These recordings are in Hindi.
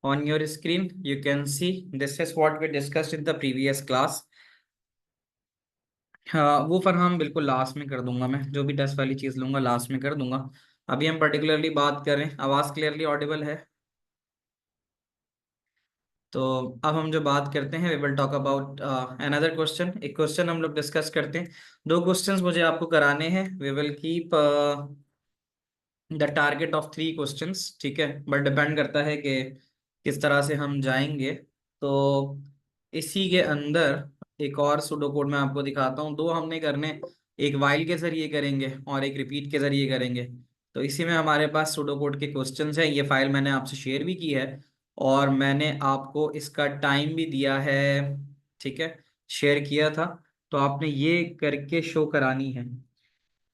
On your screen, you can see this is what we discussed in the previous class. हाँ, वो फरहाम बिल्कुल लास्ट में कर दूंगा। मैं जो भी टेस्ट वाली चीज़ लूंगा लास्ट में कर दूंगा। अभी हम पर्टिकुलरली बात करें, आवाज़ क्लियरली ऑडिबल है? तो अब हम जो बात करते हैं, we will talk about another question. एक क्वेश्चन हम लोग डिस्कस करते हैं। दो क्वेश्चंस मुझे आपको कराने हैं। We will keep the target of 3 questions, ठीक है, बट डिपेंड करता है कि किस तरह से हम जाएंगे। तो इसी के अंदर एक और सुडो कोड मैं आपको दिखाता हूँ। दो हमने करने, एक वाइल के जरिए करेंगे और एक रिपीट के जरिए करेंगे। तो इसी में हमारे पास सुडो कोड के क्वेश्चंस हैं। ये फाइल मैंने आपसे शेयर भी की है और मैंने आपको इसका टाइम भी दिया है, ठीक है, शेयर किया था। तो आपने ये करके शो करानी है।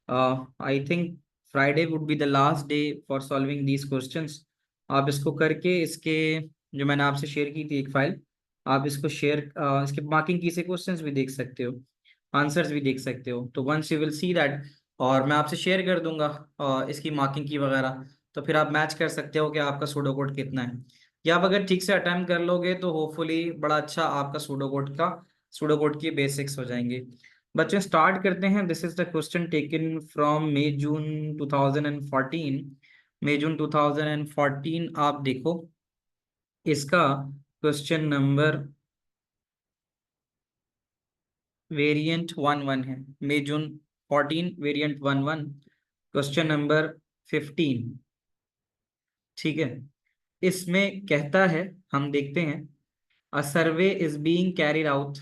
I think Friday would be the last day for solving these questions. आप इसको करके इसके, जो मैंने आपसे शेयर की थी एक फाइल, आप इसको शेयर, इसके मार्किंग की से क्वेश्चंस भी देख सकते हो, आंसर्स भी देख सकते हो। तो once you will see that, और मैं आपसे शेयर कर दूंगा इसकी मार्किंग की वगैरह, तो फिर आप मैच कर सकते हो कि आपका सूडो कोड कितना है। या आप अगर ठीक से अटेम्प्ट कर लोगे तो होपफुली बड़ा अच्छा आपका सूडो कोड की बेसिक्स हो जाएंगे। बच्चों स्टार्ट करते हैं। This is the question taken from May June 2014। May June 2014 आप देखो, इसका क्वेश्चन नंबर वेरिएंट 11 है। मई जून 14 वेरिएंट 11, क्वेश्चन नंबर 15, ठीक है। इसमें कहता है, हम देखते हैं, a survey is being carried out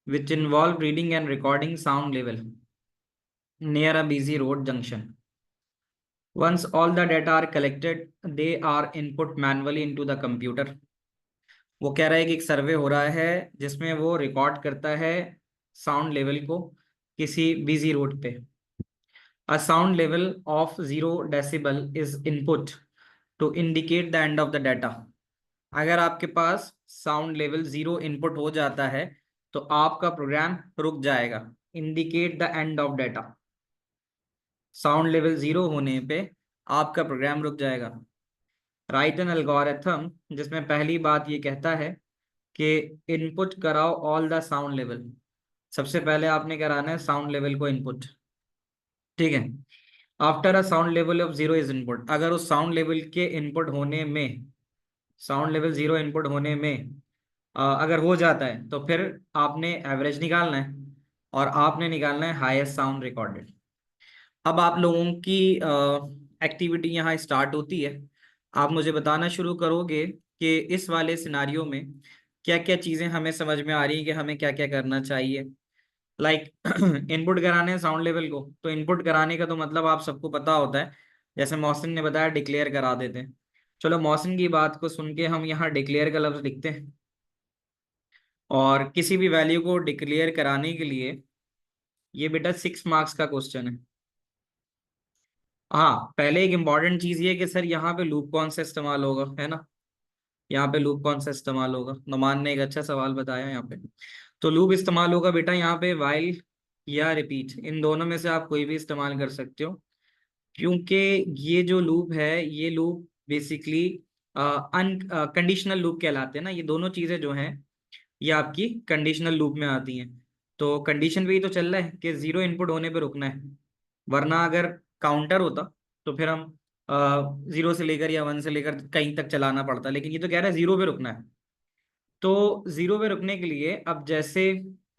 which involve reading and recording sound level near a busy road junction. Once all the data are collected, they are input manually into the computer. वो कह रहा है कि एक सर्वे हो रहा है जिसमें वो रिकॉर्ड करता है साउंड लेवल को किसी बिजी रोड पे। A sound level of 0 decibel is input to indicate the end of the data. अगर आपके पास साउंड लेवल 0 इनपुट हो जाता है तो आपका प्रोग्राम रुक जाएगा। Indicate the end of data, sound level 0 होने पे आपका प्रोग्राम रुक जाएगा। राइट एन एल्गोरिथम, जिसमें पहली बात ये कहता है कि इनपुट कराओ ऑल द साउंड लेवल। सबसे पहले आपने कराना है साउंड लेवल को इनपुट, ठीक है। After a sound level of 0 is input, अगर उस साउंड लेवल के इनपुट होने में, साउंड लेवल 0 इनपुट होने में अगर हो जाता है तो फिर आपने एवरेज निकालना है और आपने निकालना है हाईएस्ट साउंड रिकॉर्डेड। अब आप लोगों की एक्टिविटी यहाँ स्टार्ट होती है। आप मुझे बताना शुरू करोगे कि इस वाले सिनारियो में क्या क्या चीज़ें हमें समझ में आ रही हैं कि हमें क्या क्या करना चाहिए। लाइक इनपुट कराने हैं साउंड लेवल को, तो इनपुट कराने का तो मतलब आप सबको पता होता है। जैसे मोहसिन ने बताया डिक्लेयर करा देते हैं। चलो मोहसिन की बात को सुन के हम यहाँ डिक्लेयर का लफ्ज लिखते हैं। और किसी भी वैल्यू को डिक्लेयर कराने के लिए ये बेटा 6 मार्क्स का क्वेश्चन है। हाँ, पहले एक इंपॉर्टेंट चीज ये कि सर यहाँ पे लूप कौन सा इस्तेमाल होगा, है ना। यहाँ पे लूप कौन सा इस्तेमाल होगा, नुमान ने एक अच्छा सवाल बताया यहाँ पे। तो लूप इस्तेमाल होगा बेटा यहाँ पे वाइल या रिपीट, इन दोनों में से आप कोई भी इस्तेमाल कर सकते हो। क्योंकि ये जो लूप है, ये लूप बेसिकली अनकंडीशनल लूप कहलाते हैं ना। ये दोनों चीजें जो हैं ये आपकी कंडीशनल लूप में आती हैं। तो कंडीशन पे ही तो चल रहा है कि 0 इनपुट होने पे रुकना है। वरना अगर काउंटर होता तो फिर हम 0 से लेकर या 1 से लेकर कहीं तक चलाना पड़ता, लेकिन ये तो कह रहा है 0 पे रुकना है। तो 0 पे रुकने के लिए अब जैसे,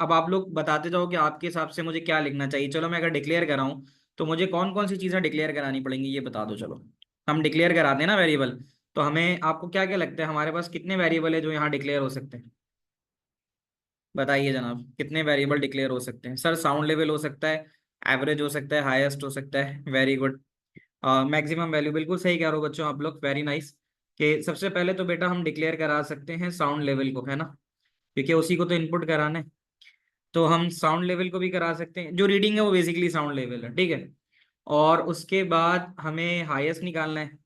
अब आप लोग बताते जाओ कि आपके हिसाब से मुझे क्या लिखना चाहिए। चलो मैं अगर डिक्लेयर कराऊं तो मुझे कौन कौन सी चीज़ें डिक्लेयर करानी पड़ेंगी ये बता दो। चलो हम डिक्लेयर कराते हैं ना वेरिएबल, तो हमें, आपको क्या क्या लगता है हमारे पास कितने वेरिएबल है जो यहाँ डिक्लेयर हो सकते हैं? बताइए जनाब, कितने वेरिएबल डिक्लेयर हो सकते हैं? सर साउंड लेवल हो सकता है, एवरेज हो सकता है, हाईएस्ट हो सकता है। Very good. मैक्सिमम वैल्यू, बिल्कुल सही कह रहे हो बच्चों आप लोग, वेरी नाइस। कि सबसे पहले तो बेटा हम डिक्लेयर करा सकते हैं साउंड लेवल को, है ना, क्योंकि उसी को तो इनपुट कराना है। तो हम साउंड लेवल को भी करा सकते हैं, जो रीडिंग है वो बेसिकली साउंड लेवल है, ठीक है। और उसके बाद हमें हाईएस्ट निकालना है,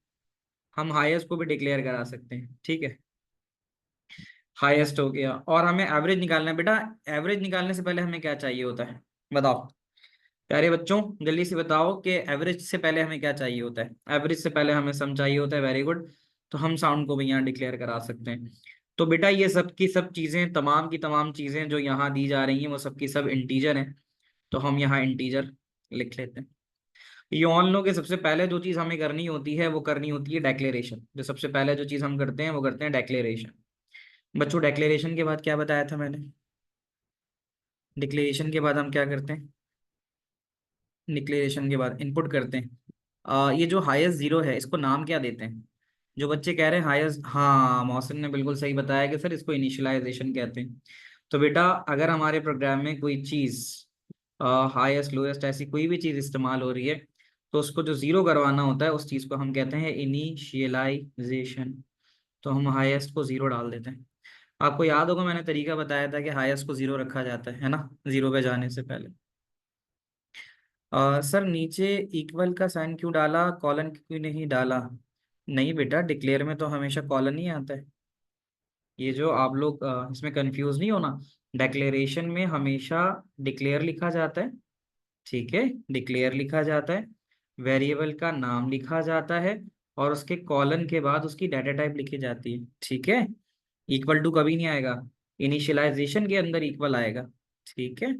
हम हाईएस्ट को भी डिक्लेयर करा सकते हैं, ठीक है। हाईएस्ट हो गया, और हमें एवरेज निकालना है बेटा। एवरेज निकालने से पहले हमें क्या चाहिए होता है, बताओ प्यारे बच्चों, जल्दी से बताओ कि एवरेज से पहले हमें क्या चाहिए होता है। एवरेज से पहले हमें सम चाहिए होता है, वेरी गुड। तो हम साउंड को भी यहाँ डिक्लेयर करा सकते हैं। तो बेटा ये सब की सब चीजें, तमाम की तमाम चीजें जो यहाँ दी जा रही हैं वो सब की सब इंटीजर हैं, तो हम यहाँ इंटीजर लिख लेते हैं। ये ऑन लो के सबसे पहले जो चीज हमें करनी होती है वो करनी होती है डेक्लेरेशन। जो सबसे पहले जो चीज हम करते हैं वो करते हैं डेक्लेरेशन। बच्चों डेक्लेरेशन के बाद क्या बताया था मैंने? डिक्लेरेशन के बाद हम क्या करते हैं? डिक्लेरेशन के बाद इनपुट करते हैं। ये जो हाईएस्ट जीरो है इसको नाम क्या देते हैं? जो बच्चे कह रहे हैं हाईएस्ट, हाँ मौसम ने बिल्कुल सही बताया कि सर इसको इनिशियलाइजेशन कहते हैं। तो बेटा अगर हमारे प्रोग्राम में कोई चीज हाईएस्ट लोएस्ट ऐसी कोई भी चीज इस्तेमाल हो रही है, तो उसको जो जीरो करवाना होता है उस चीज को हम कहते हैं इनिशियलाइजेशन। तो हम हाईएस्ट को जीरो डाल देते हैं। आपको याद होगा मैंने तरीका बताया था कि हाईएस्ट को जीरो रखा जाता है ना, जीरो पे जाने से पहले। सर नीचे इक्वल का साइन क्यों डाला, कॉलन क्यों नहीं डाला? नहीं बेटा, डिक्लेयर में तो हमेशा कॉलन ही आता है। ये जो आप लोग इसमें कंफ्यूज नहीं होना, डिक्लेरेशन में हमेशा डिक्लेयर लिखा जाता है, ठीक है, डिक्लेयर लिखा जाता है, वेरिएबल का नाम लिखा जाता है, और उसके कॉलन के बाद उसकी डाटा टाइप लिखी जाती है, ठीक है। इक्वल टू कभी नहीं आएगा, इनिशियलाइजेशन के अंदर इक्वल आएगा, ठीक है।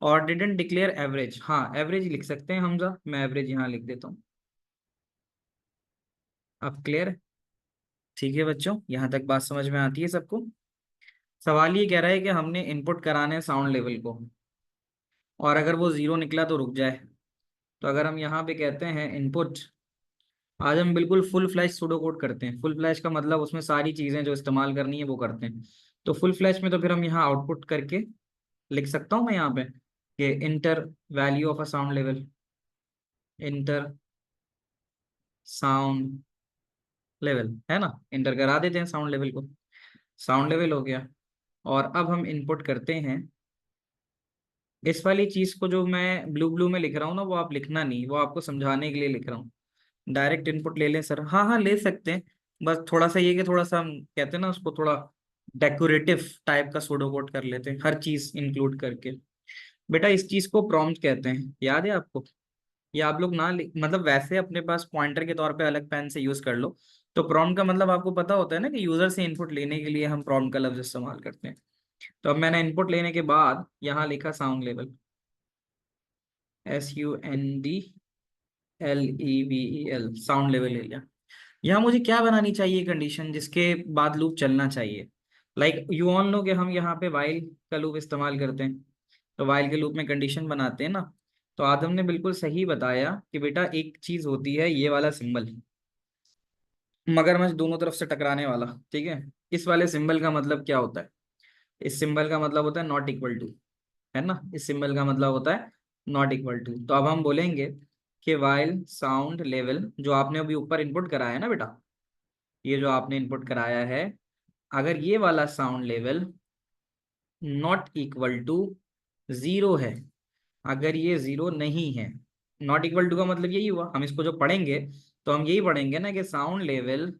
और डिडंट डिक्लेयर एवरेज, हाँ एवरेज लिख सकते हैं हमजा, मैं एवरेज यहाँ लिख देता हूँ। अब क्लियर? ठीक है बच्चों, यहाँ तक बात समझ में आती है सबको? सवाल ये कह रहा है कि हमने इनपुट कराने हैं साउंड लेवल को, और अगर वो जीरो निकला तो रुक जाए। तो अगर हम यहाँ पे कहते हैं इनपुट, आज हम बिल्कुल फुल फ्लैश सूडो कोड करते हैं। फुल फ्लैश का मतलब उसमें सारी चीजें जो इस्तेमाल करनी है वो करते हैं। तो फुल फ्लैश में तो फिर हम यहाँ आउटपुट करके लिख सकता हूँ मैं यहाँ पे कि inter value of a sound level, inter sound level, है ना, इंटर करा देते हैं साउंड लेवल को। साउंड लेवल हो गया। और अब हम इनपुट करते हैं इस वाली चीज को, जो मैं ब्लू ब्लू में लिख रहा हूँ ना, वो आप लिखना नहीं, वो आपको समझाने के लिए लिख रहा हूँ। डायरेक्ट इनपुट ले लें सर? हाँ हाँ ले सकते हैं। बस थोड़ा सा ये कि थोड़ा सा हम कहते हैं ना उसको, थोड़ा डेकोरेटिव टाइप का सूडो कोड कर लेते हैं, हर चीज इंक्लूड करके। बेटा इस चीज को प्रॉम्प्ट कहते हैं, याद है आपको? ये आप लोग ना मतलब वैसे अपने पास पॉइंटर के तौर पे अलग पेन से यूज कर लो। तो प्रॉम्प्ट का मतलब आपको पता होता है ना कि यूजर से इनपुट लेने के लिए हम प्रॉम्प्ट का लफ्ज इस्तेमाल करते हैं। तो अब मैंने इनपुट लेने के बाद यहाँ लिखा sound level, SUNDLEVEL, sound level ले लिया। यहाँ मुझे क्या बनानी चाहिए कंडीशन जिसके बाद लूप चलना चाहिए? लाइक यू ऑल नो कि हम यहाँ पे वाइल का लूप इस्तेमाल करते हैं। तो वाइल के लूप में कंडीशन बनाते हैं ना। तो आदम ने बिल्कुल सही बताया कि बेटा एक चीज होती है ये वाला सिंबल, मगरमच्छ दोनों तरफ से टकराने वाला, ठीक है। इस वाले सिंबल का मतलब क्या होता है? इस सिंबल का मतलब होता है नॉट इक्वल टू, है ना, इस सिंबल का मतलब होता है नॉट इक्वल टू। तो अब हम बोलेंगे कि वाइल साउंड लेवल, जो आपने अभी ऊपर इनपुट कराया है ना बेटा, ये जो आपने इनपुट कराया है, अगर ये वाला sound level not equal to zero है, अगर ये जीरो नहीं है, नॉट इक्वल टू का मतलब यही हुआ, हम इसको जो पढ़ेंगे तो हम यही पढ़ेंगे ना कि sound level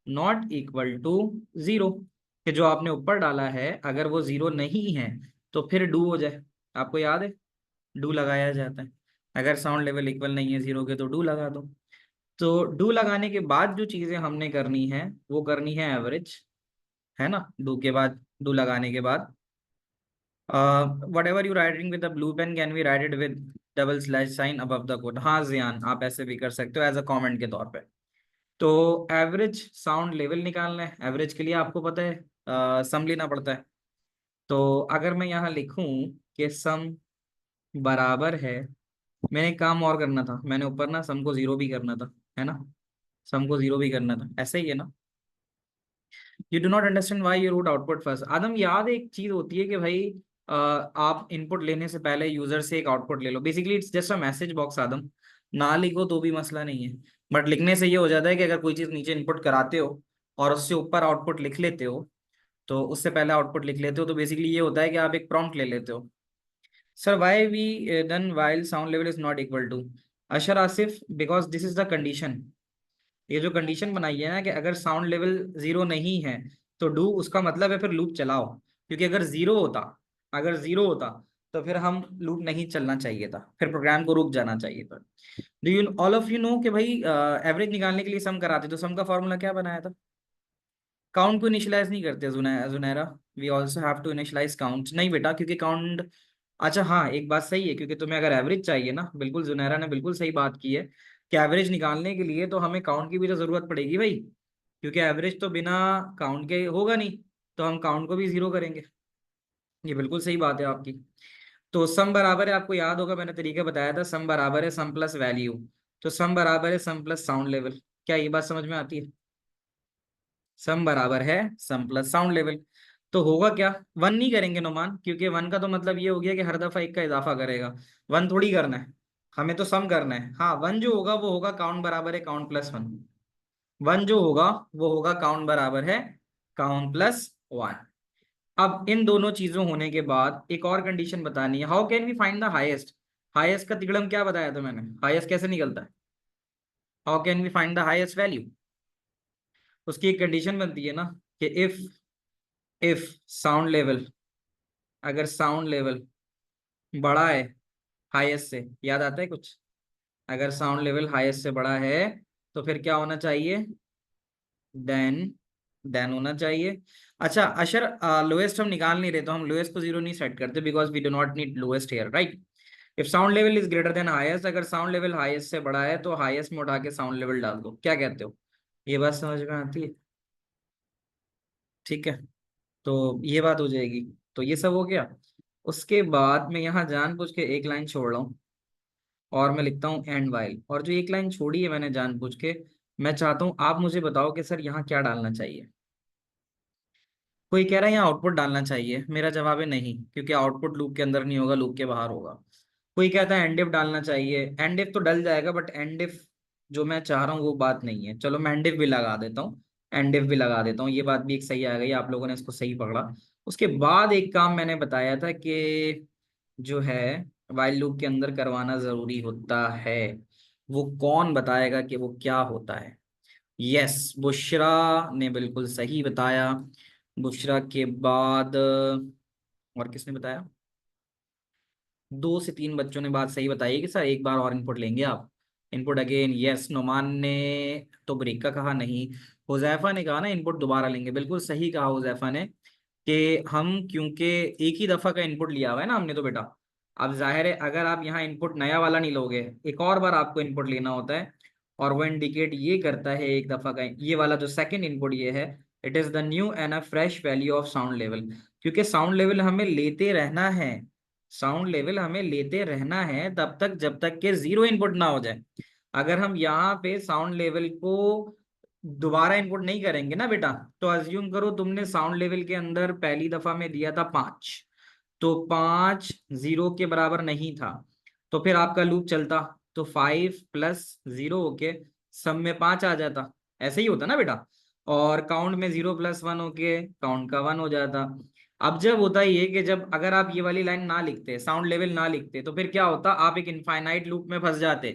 not equal to zero, कि जो आपने ऊपर डाला है अगर वो जीरो नहीं है तो फिर डू हो जाए। आपको याद है डू लगाया जाता है, अगर साउंड लेवल इक्वल नहीं है जीरो के तो डू लगा दो। तो डू लगाने के बाद जो चीजें हमने करनी है वो करनी है एवरेज, है ना, डू के बाद, डू लगाने के बाद whatever you writing with blue pen can be writed with double slash sign above the code. हाँ जियान, आप ऐसे भी कर सकते हो एज अ कमेंट के तौर पे। तो एवरेज साउंड लेवल निकालना है, एवरेज के लिए आपको पता है सम लेना पड़ता है। तो अगर मैं यहाँ लिखूं कि सम बराबर है, मैंने एक काम और करना था, मैंने ऊपर ना सम को जीरो भी करना था, है ना, सम को जीरो भी करना था, ऐसे ही है ना। You do not understand why you route output first. Adam याद है एक चीज होती है कि भाई आप इनपुट लेने से पहले यूजर से एक आउटपुट ले लो, basically it's just a message box Adam. ना लिखो तो भी मसला नहीं है, बट लिखने से ये हो जाता है कि अगर कोई चीज नीचे इनपुट कराते हो और उससे ऊपर आउटपुट लिख लेते हो, तो उससे पहले आउटपुट लिख लेते हो, तो बेसिकली ये होता है कि आप एक प्रॉम्प्ट ले लेते हो। Sir why we done while sound level is not equal to? Ashar Asif, because this is the condition. ये जो कंडीशन बनाई है ना कि अगर साउंड लेवल जीरो नहीं है तो डू, उसका मतलब है फिर लूप चलाओ, क्योंकि अगर जीरो होता, अगर जीरो होता तो फिर हम लूप नहीं चलना चाहिए था, फिर प्रोग्राम को रुक जाना चाहिए था। Do you all of you know कि भाई एवरेज निकालने के लिए सम कराते, तो सम का फॉर्मूला क्या बनाया था? काउंट को इनिशियलाइज नहीं करते Junaira, we also have to initialise count, नहीं बेटा, क्योंकि काउंट, अच्छा हाँ एक बात सही है, क्योंकि तुम्हें अगर एवरेज चाहिए ना, बिल्कुल जुनैरा ने बिल्कुल सही बात की है कि एवरेज निकालने के लिए तो हमें काउंट की भी तो जरूरत पड़ेगी भाई, क्योंकि एवरेज तो बिना काउंट के होगा नहीं, तो हम काउंट को भी जीरो करेंगे। ये बिल्कुल सही बात है आपकी। तो सम बराबर है, आपको याद होगा मैंने तरीका बताया था, सम बराबर है सम प्लस वैल्यू, तो सम बराबर है सम प्लस साउंड लेवल। क्या ये बात समझ में आती है? सम बराबर है सम प्लस साउंड लेवल। तो होगा क्या, वन नहीं करेंगे नोमान, क्योंकि वन का तो मतलब ये हो गया कि हर दफा एक का इजाफा करेगा, वन थोड़ी करना है, हमें तो सम करना है। हाँ वन जो होगा वो होगा काउंट बराबर है काउंट प्लस वन, वन जो होगा वो होगा काउंट बराबर है काउंट प्लस वन। अब इन दोनों चीजों होने के बाद एक और कंडीशन बतानी है, how can we find the highest. Highest का तिगड़म क्या बताया था मैंने, हाईएस्ट कैसे निकलता है, how can we find the highest value. उसकी एक कंडीशन बनती है ना कि इफ साउंड लेवल, अगर साउंड लेवल बड़ा है हाईएस्ट से, याद आता है कुछ, अगर साउंड लेवल हाईएस्ट से बड़ा है तो फिर क्या होना चाहिए, देन देन होना चाहिए। अच्छा अशर, लोएस्ट हम निकाल नहीं रहे, तो हम लोएस्ट को जीरो नहीं सेट करते, because we do not need lowest here, right. If sound level is greater than highest, अगर साउंड लेवल हाईएस्ट से बड़ा है तो हाईएस्ट में उठा के साउंड लेवल डाल दो, क्या कहते हो? ये बात समझ में आती है? ठीक है, तो ये बात हो जाएगी। तो ये सब हो गया। उसके बाद मैं यहाँ जानबूझ के एक लाइन छोड़ रहा हूँ और मैं लिखता हूँ एंड वाइल, और जो एक लाइन छोड़ी है मैंने जानबूझ के, मैं चाहता हूँ आप मुझे बताओ कि सर यहाँ क्या डालना चाहिए। कोई कह रहा है यहाँ आउटपुट डालना चाहिए, मेरा जवाब है नहीं, क्योंकि आउटपुट लूप के अंदर नहीं होगा, लूप के बाहर होगा। कोई कहता है एंड इफ डालना चाहिए, एंड इफ तो डल जाएगा, बट एंड इफ जो मैं चाह रहा हूँ वो बात नहीं है, चलो मैं एंड इफ भी लगा देता हूँ, एंड इफ भी लगा देता हूँ, ये बात भी एक सही आ गई, आप लोगों ने इसको सही पकड़ा। उसके बाद एक काम मैंने बताया था कि जो है वाइल लूप के अंदर करवाना जरूरी होता है, वो कौन बताएगा कि वो क्या होता है? यस, बुशरा ने बिल्कुल सही बताया। बुशरा के बाद और किसने बताया? दो से तीन बच्चों ने बात सही बताई कि सर एक बार और इनपुट लेंगे आप, इनपुट अगेन, यस। नोमान ने तो ब्रेक का कहा नहीं, हुजैफा ने कहा ना इनपुट दोबारा लेंगे, बिल्कुल सही कहा हुजैफा ने कि हम क्योंकि एक ही दफा का इनपुट लिया हुआ है ना हमने, तो बेटा अब जाहिर है अगर आप यहाँ इनपुट नया वाला नहीं लोगे, एक और बार आपको इनपुट लेना होता है, और वो इंडिकेट ये करता है एक दफा का, ये वाला जो सेकंड इनपुट ये है, it is the new and a fresh value of sound level, क्योंकि साउंड लेवल हमें लेते रहना है, साउंड लेवल हमें लेते रहना है तब तक जब तक के जीरो इनपुट ना हो जाए। अगर हम यहाँ पे साउंड लेवल को दोबारा इनपुट नहीं करेंगे ना बेटा, तो अज्यूम करो तुमने साउंड लेवल के अंदर पहली दफा में दिया था 5, तो 5 जीरो के बराबर नहीं था, तो फिर आपका लूप चलता, तो 5 + 0 होके सब में 5 आ जाता, ऐसे ही होता ना बेटा, और काउंट में 0 + 1 होके काउंट का 1 हो जाता। अब जब होता ये कि जब अगर आप ये वाली लाइन ना लिखते, साउंड लेवल ना लिखते, तो फिर क्या होता, आप एक इनफाइनाइट लूप में फंस जाते।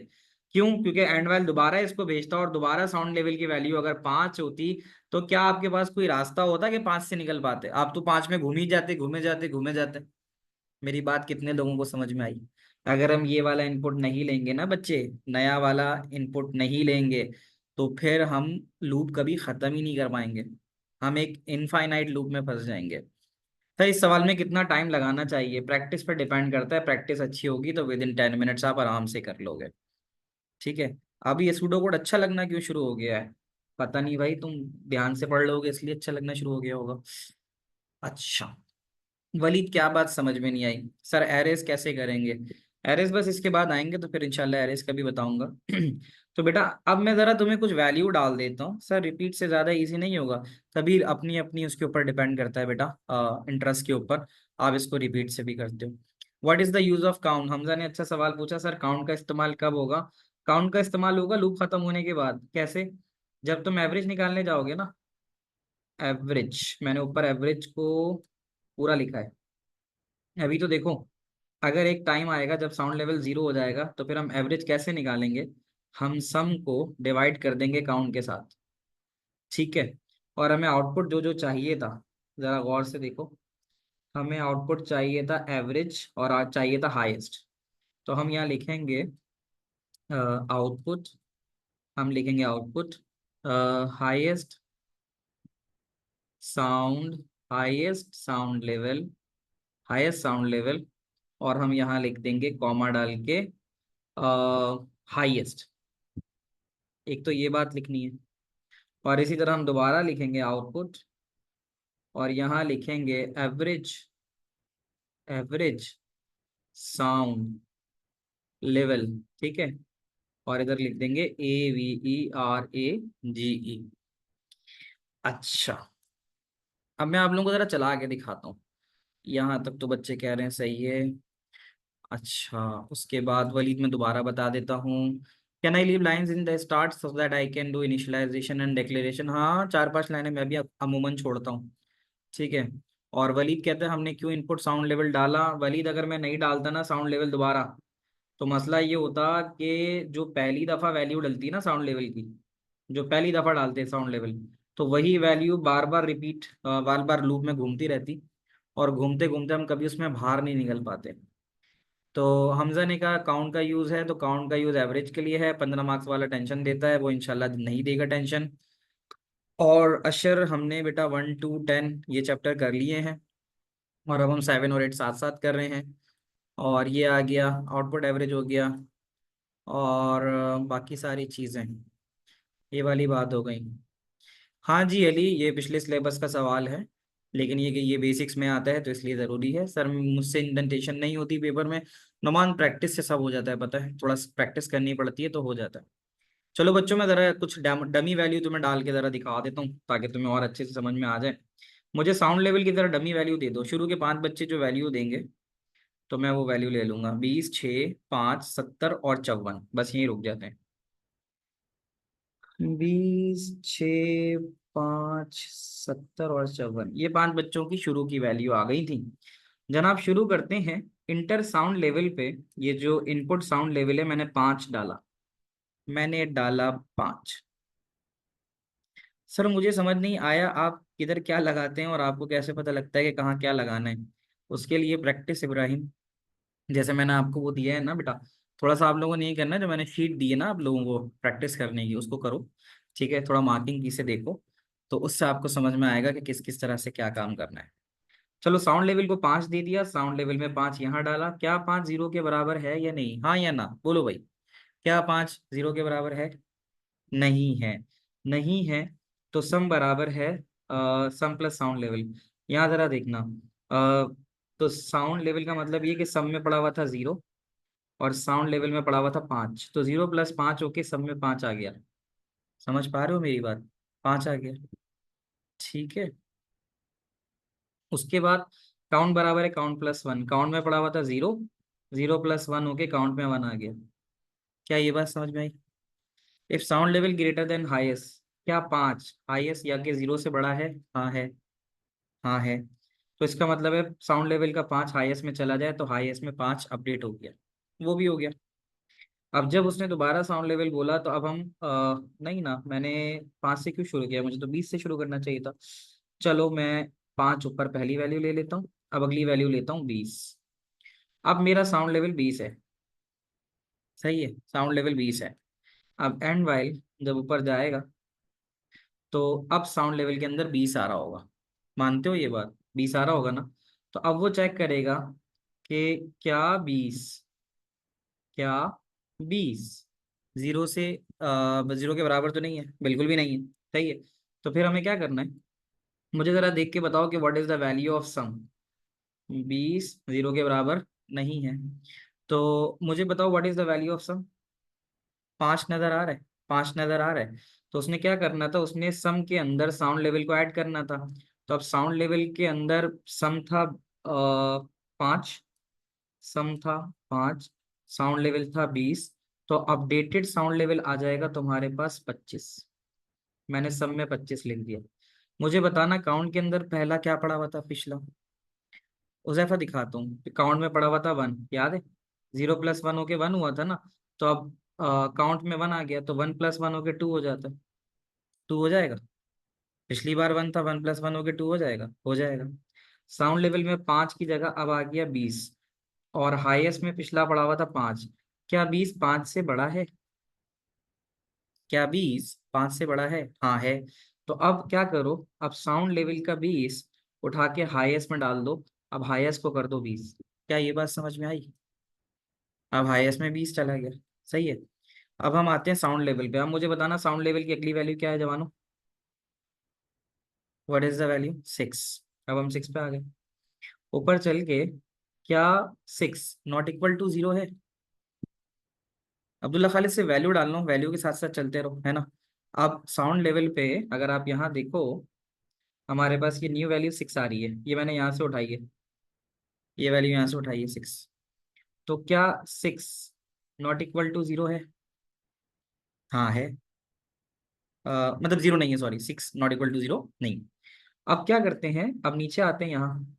क्यों? क्योंकि एंड वाइल दोबारा इसको भेजता, और दोबारा साउंड लेवल की वैल्यू अगर 5 होती, तो क्या आपके पास कोई रास्ता होता कि 5 से निकल पाते? आप तो 5 में घूम ही जाते, घूमे जाते, घूमे जाते। मेरी बात कितने लोगों को समझ में आई? अगर हम ये वाला इनपुट नहीं लेंगे ना बच्चे, नया वाला इनपुट नहीं लेंगे, तो फिर हम लूप कभी खत्म ही नहीं कर पाएंगे, हम एक इनफाइनाइट लूप में फंस जाएंगे। तो इस सवाल में कितना टाइम लगाना चाहिए, प्रैक्टिस पर डिपेंड करता है, प्रैक्टिस अच्छी होगी तो विद इन 10 मिनट्स आप आराम से कर लोगे। ठीक है। अब ये सूडो कोड अच्छा लगना क्यों शुरू हो गया है? पता नहीं भाई, तुम ध्यान से पढ़ लोगे इसलिए अच्छा लगना शुरू हो गया होगा। अच्छा, वलीद क्या बात समझ में नहीं आई? सर एरेस कैसे करेंगे? एरेस बस इसके बाद आएंगे, तो फिर इंशाल्लाह एरेस का भी बताऊंगा। तो बेटा अब मैं जरा तुम्हें कुछ वैल्यू डाल देता हूँ, सर रिपीट से ज्यादा इजी नहीं होगा, तभी अपनी अपनी उसके ऊपर डिपेंड करता है बेटा, इंटरेस्ट के ऊपर, आप इसको रिपीट से भी करते हो। What is the use of count? Hamza ने अच्छा सवाल पूछा, सर काउंट का इस्तेमाल कब होगा? काउंट का इस्तेमाल होगा लूप खत्म होने के बाद। कैसे? जब तुम एवरेज निकालने जाओगे ना, एवरेज, मैंने ऊपर एवरेज को पूरा लिखा है, अभी तो देखो, अगर एक टाइम आएगा जब साउंड लेवल जीरो हो जाएगा, तो फिर हम एवरेज कैसे निकालेंगे? हम सम को डिवाइड कर देंगे काउंट के साथ, ठीक है। और हमें आउटपुट जो जो चाहिए था, जरा गौर से देखो, हमें आउटपुट चाहिए था एवरेज और आज चाहिए था हाईएस्ट, तो हम यहाँ लिखेंगे आउटपुट, हम लिखेंगे output highest sound, highest sound level, highest sound level, और हम यहाँ लिख देंगे कॉमा डाल के हाईएस्ट। एक तो ये बात लिखनी है, और इसी तरह हम दोबारा लिखेंगे आउटपुट, और यहाँ लिखेंगे एवरेज, एवरेज साउंड लेवल, ठीक है। और इधर लिख देंगे AVERAGE। अच्छा, अब मैं आप लोगों को जरा चला के दिखाता हूँ। यहाँ तक तो बच्चे कह रहे हैं सही है। अच्छा, उसके बाद वलीद मैं दोबारा बता देता हूँ। Can I leave lines in the start so that I can do initialization and declaration. हाँ, 4-5 लाइनें मैं भी अमूमन छोड़ता हूँ, ठीक है। और वलीद कहते हैं हमने क्यों इनपुट साउंड लेवल डाला। वलीद, अगर मैं नहीं डालता ना साउंड लेवल दोबारा, तो मसला ये होता कि जो पहली दफ़ा वैल्यू डलती है ना साउंड लेवल की, जो पहली दफ़ा डालते हैं साउंड लेवल, तो वही वैल्यू बार बार रिपीट, बार बार लूप में घूमती रहती, और घूमते घूमते हम कभी उसमें बाहर नहीं निकल पाते। तो हमजा ने कहा काउंट का यूज़ है, तो काउंट का यूज़ एवरेज के लिए है। 15 मार्क्स वाला टेंशन देता है, वो इंशाल्लाह नहीं देगा टेंशन। और अशर, हमने बेटा 1 to 10 ये चैप्टर कर लिए हैं, और अब हम 7 और 8 साथ साथ कर रहे हैं। और ये आ गया, आउटपुट एवरेज हो गया, और बाकी सारी चीज़ें, ये वाली बात हो गई। हाँ जी अली, ये पिछले सिलेबस का सवाल है, लेकिन ये बेसिक्स में आता है तो इसलिए ज़रूरी है। सर मुझसे इंडेंटेशन नहीं होती पेपर में, नुमान प्रैक्टिस से सब हो जाता है, पता है, थोड़ा प्रैक्टिस करनी पड़ती है तो हो जाता है। चलो बच्चों, मैं ज़रा कुछ डमी वैल्यू तुम्हें डाल के ज़रा दिखा देता हूँ ताकि तुम्हें और अच्छे से समझ में आ जाए। मुझे साउंड लेवल की ज़रा डमी वैल्यू दे दो। शुरू के 5 बच्चे जो वैल्यू देंगे, तो मैं वो वैल्यू ले लूंगा। 20, 6, 5, 70 और 54, बस यहीं रुक जाते हैं। 20, 6, 5, 70 और 54, ये 5 बच्चों की शुरू की वैल्यू आ गई थी। जनाब शुरू करते हैं इंटर साउंड लेवल पे। ये जो इनपुट साउंड लेवल है, मैंने 5 डाला, मैंने डाला 5। सर मुझे समझ नहीं आया, आप किधर क्या लगाते हैं और आपको कैसे पता लगता है कि कहाँ क्या लगाना है। उसके लिए प्रैक्टिस इब्राहिम, जैसे मैंने आपको वो दिया है ना बेटा, थोड़ा सा आप लोगों ने ये करना है, जो मैंने शीट दी है ना आप लोगों को प्रैक्टिस करने की, उसको करो, ठीक है। थोड़ा मार्किंग की से देखो, तो उससे आपको समझ में आएगा कि किस किस तरह से क्या काम करना है। चलो, साउंड लेवल को 5 दे दिया, साउंड लेवल में 5 यहाँ डाला। क्या 5 0 के बराबर है या नहीं, हाँ या ना, बोलो भाई। क्या 5 0 के बराबर है? नहीं है, नहीं है। तो सम बराबर है सम प्लस साउंड लेवल। यहाँ जरा देखना, तो साउंड लेवल का मतलब ये कि सम में पड़ा हुआ था 0, और साउंड लेवल में पड़ा हुआ था 5, तो 0 + 5 होके सब में 5 आ गया। समझ पा रहे हो मेरी बात? 5 आ गया, ठीक है। उसके बाद काउंट बराबर है काउंट +1, काउंट में पड़ा हुआ था 0, 0 + 1 होके काउंट में 1 आ गया। क्या ये बात समझ में आई? If sound level greater than highest, क्या 5 हाईएस्ट या के 0 से बड़ा है? हाँ है, हाँ है। तो इसका मतलब है साउंड लेवल का 5 हाईएस्ट में चला जाए तो हाईएस्ट में 5 अपडेट हो गया, वो भी हो गया। अब जब उसने दोबारा साउंड लेवल बोला, तो अब हम नहीं ना, मैंने 5 से क्यों शुरू किया, मुझे तो 20 से शुरू करना चाहिए था। चलो मैं 5 ऊपर पहली वैल्यू ले लेता हूँ, अब अगली वैल्यू लेता हूँ 20। अब मेरा साउंड लेवल 20 है, सही है, साउंड लेवल 20 है। अब एंड वाइल जब ऊपर जाएगा, तो अब साउंड लेवल के अंदर 20 आ रहा होगा, मानते हो ये बात? 20 आ रहा होगा ना। तो अब वो चेक करेगा कि क्या 20, क्या 20 0 से 0 के बराबर तो नहीं है, बिल्कुल भी नहीं है, सही है। तो फिर हमें क्या करना है, मुझे जरा देख के बताओ कि what is the value of sum. 20 0 के बराबर नहीं है, तो मुझे बताओ what is the value of sum. 5 नजर आ रहा है, 5 नजर आ रहा है। तो उसने क्या करना था, उसने सम के अंदर साउंड लेवल को ऐड करना था। तो अब साउंड लेवल के अंदर सम था 5, सम था 5, साउंड लेवल था 20, तो अपडेटेड साउंड लेवल आ जाएगा तुम्हारे पास 25। मैंने सम में 25 लिख दिया। मुझे बताना काउंट के अंदर पहला क्या पड़ा हुआ था पिछला, उज़ैफा दिखाता हूँ। काउंट में पड़ा हुआ था 1, याद है? 0 + 1 होके 1 हुआ था ना। तो अब काउंट में 1 आ गया, तो 1 + 1 होके 2 हो जाता है, 2 हो जाएगा। पिछली बार 1 था, 1 + 1 होके 2 हो जाएगा, हो जाएगा। साउंड लेवल में 5 की जगह अब आ गया 20, और हाईएस्ट में पिछला पड़ा हुआ था 5। क्या 20 5 से बड़ा है? क्या 20 5 से बड़ा है? हाँ है। तो अब क्या करो, अब साउंड लेवल का 20 उठा के हाईएस्ट में डाल दो। अब हाईएस्ट को कर दो 20। क्या ये बात समझ में आई? अब हाईएस्ट में 20 चला गया। सही है। अब हम आते हैं साउंड लेवल पे। अब मुझे बताना साउंड लेवल की अगली वैल्यू क्या है जवानों? What is the value? 6। अब हम 6 पे आ गए। ऊपर चल के, क्या 6 नॉट इक्वल टू 0 है? अब्दुल्ला खालिद से वैल्यू डाल लो, वैल्यू के साथ साथ चलते रहो, है ना। अब साउंड लेवल पे अगर आप यहाँ देखो, हमारे पास ये न्यू वैल्यू 6 आ रही है, ये मैंने यहाँ से उठाई है, ये वैल्यू यहाँ से उठाई है 6। तो क्या 6 नॉट इक्वल टू 0 है? हाँ है। मतलब 0 नहीं है, सॉरी, 6 नॉट इक्वल टू 0 नहीं। अब क्या करते हैं, अब नीचे आते हैं यहाँ।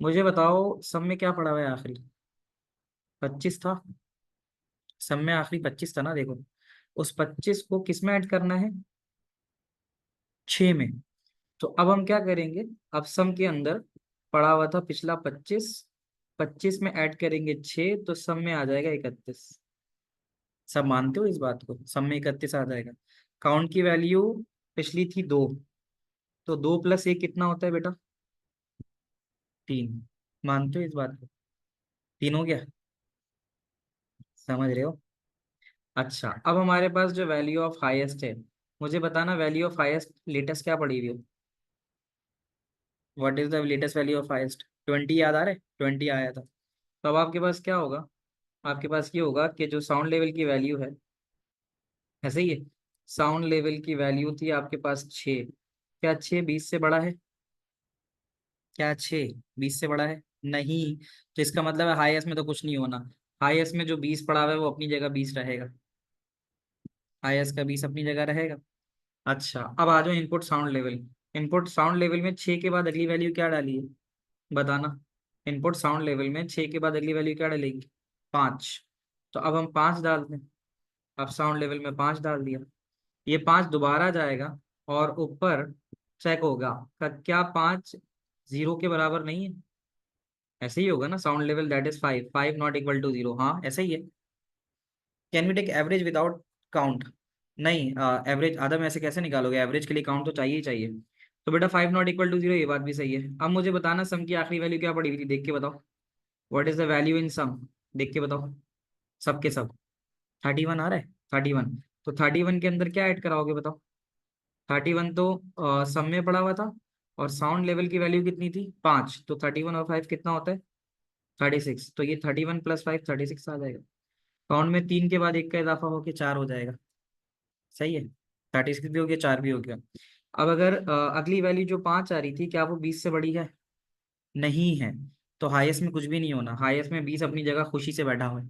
मुझे बताओ सब में क्या पड़ा हुआ है आखिरी? 25 था। सब में आखिरी 25 था ना, देखो। उस 25 को किस में ऐड करना है? 6 में। तो अब हम क्या करेंगे, अब सम के अंदर पड़ा हुआ था पिछला 25, 25 में ऐड करेंगे 6, तो सम में आ जाएगा 31। सब मानते हो इस बात को? सम में 31 आ जाएगा। काउंट की वैल्यू पिछली थी 2, तो 2 प्लस 1 कितना होता है बेटा? 3। मानते हो इस बात को? 3 हो गया। समझ रहे हो? अच्छा, अब हमारे पास जो वैल्यू ऑफ हाईएस्ट है, मुझे बताना वैल्यू ऑफ हाईएस्ट लेटेस्ट क्या पड़ी हुई हो? What is the latest value of highest? 20 याद आ रहा है? 20 आया था। तो अब आपके पास क्या होगा? आपके पास ये होगा कि जो साउंड लेवल की वैल्यू है, ऐसे ही है, साउंड लेवल की वैल्यू थी आपके पास 6। क्या 6 20 से बड़ा है? क्या 6 20 से बड़ा है? नहीं। तो इसका मतलब है हाईएस्ट में तो कुछ नहीं होना। हाईएस्ट में जो 20 पड़ा हुआ है वो अपनी जगह 20 रहेगा। हाईएस्ट का 20 अपनी जगह रहेगा। अच्छा, अब आ जाओ input sound level. Input sound level में 6 के बाद अगली वैल्यू क्या डाली है? बताना। इनपुट साउंड लेवल में 6 के बाद अगली वैल्यू क्या डालेगी? 5। तो अब हम 5 डालते हैं। अब साउंड लेवल में 5 डाल दिया। ये 5 दोबारा जाएगा और ऊपर चेक होगा। क्या 5 0 के बराबर नहीं है? ऐसे ही होगा ना, sound level that is 5, 5 not equal to 0, हाँ ऐसे ही है। Can we take average without count? नहीं, एवरेज आदम ऐसे कैसे निकालोगे? एवरेज के लिए काउंट तो चाहिए ही चाहिए। तो बेटा 5 नॉट इक्वल टू 0, ये बात भी सही है। अब मुझे बताना सम की आखिरी वैल्यू क्या पड़ी हुई थी, देख के बताओ। What is the value in sum? देख के बताओ। सब के सब 31 आ रहा है। 31। तो 31 के अंदर क्या ऐड कराओगे बताओ? 31 तो सम में पड़ा हुआ था, और साउंड लेवल की वैल्यू कितनी थी? 5। तो 31 और 5 कितना होता है? 36। तो ये 31 प्लस 5 36 आ जाएगा। काउंट में 3 के बाद 1 का इजाफा होकर 4 हो जाएगा। सही है। 36 भी हो गया, 4 भी हो गया। अब अगर अगली वैल्यू जो 5 आ रही थी, क्या वो 20 से बड़ी है? नहीं है। तो हाईएस्ट में कुछ भी नहीं होना, हाईएस्ट में 20 अपनी जगह खुशी से बैठा हुआ है।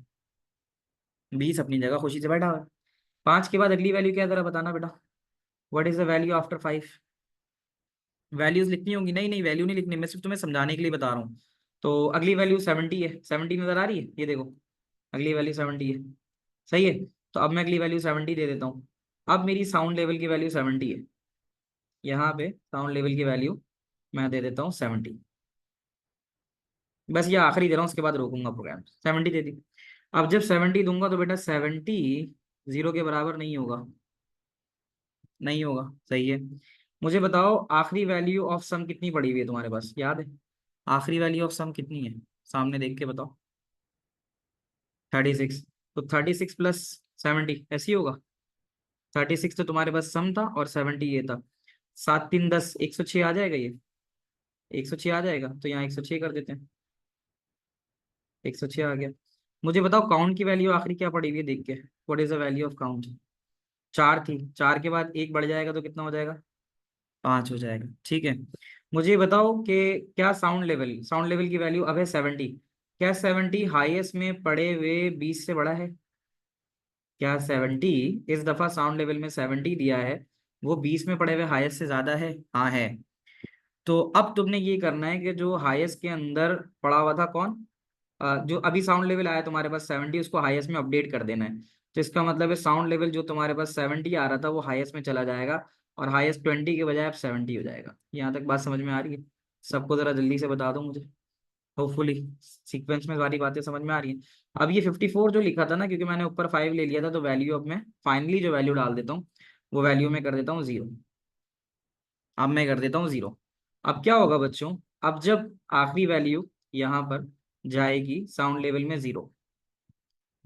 20 अपनी जगह खुशी से बैठा हुआ है। 5 के बाद अगली वैल्यू क्या है जरा बताना बेटा। What is the value after 5? Values लिखनी होंगी। नहीं नहीं, वैल्यू नहीं लिखनी, मैं सिर्फ तुम्हें समझाने के लिए बता रहा हूँ। तो अगली वैल्यू 70 है। 70 नजर आ रही है? ये देखो, अगली वैल्यू 70 है। सही है। तो अब मैं अगली वैल्यू 70 दे देता हूँ। अब मेरी साउंड लेवल की वैल्यू 70 है। यहाँ पे साउंड लेवल की वैल्यू मैं दे देता हूँ 70। बस ये आखिरी दे रहा हूँ, उसके बाद रोकूंगा प्रोग्राम। 70 दे दी। अब जब 70 दूंगा तो बेटा 70 0 के बराबर नहीं होगा। नहीं होगा, सही है। मुझे बताओ आखिरी वैल्यू ऑफ सम कितनी पड़ी हुई है तुम्हारे पास, याद है? आखिरी वैल्यू ऑफ सम कितनी है? सामने देख के बताओ। 36। तो 36 प्लस 70 ऐसी होगा। 36 तो तुम्हारे पास सम था और 70 ये था। 7 3 10, 106 आ जाएगा ये। 106 आ जाएगा, तो यहाँ 106 कर देते हैं। 106 आ गया। मुझे बताओ काउंट की वैल्यू आखिरी क्या पड़ी हुई है देख के। What is the value of count? 4 थी। 4 के बाद 1 बढ़ जाएगा तो कितना हो जाएगा? 5 हो जाएगा। ठीक है। मुझे ये बताओ कि क्या साउंड लेवल की वैल्यू अब है 70। क्या 70 हाईएस्ट में पड़े हुए 20 से बड़ा है? क्या 70 इस दफा साउंड लेवल में 70 दिया है, वो 20 में पड़े हुए हाईएस्ट से ज्यादा है? हाँ है। तो अब तुमने ये करना है कि जो हाईएस्ट के अंदर पड़ा हुआ था कौन, जो अभी साउंड लेवल आया तुम्हारे पास 70, उसको हाईएस्ट में अपडेट कर देना है। तो इसका मतलब है साउंड लेवल जो तुम्हारे पास 70 आ रहा था वो हाईएस्ट में चला जाएगा, और हाईएस्ट 20 के बजाय अब 70 हो जाएगा। यहाँ तक बात समझ में आ रही है? सबको जरा जल्दी से बता दो मुझे। होपफुली सीक्वेंस में सारी बातें समझ में आ रही हैं। अब ये 54 जो लिखा था ना, क्योंकि मैंने ऊपर 5 ले लिया था, तो वैल्यू अब मैं फाइनली जो वैल्यू डाल देता हूँ, वो वैल्यू में कर देता हूँ 0। अब मैं कर देता हूँ 0। अब क्या होगा बच्चों, अब जब आखिरी वैल्यू यहाँ पर जाएगी साउंड लेवल में 0,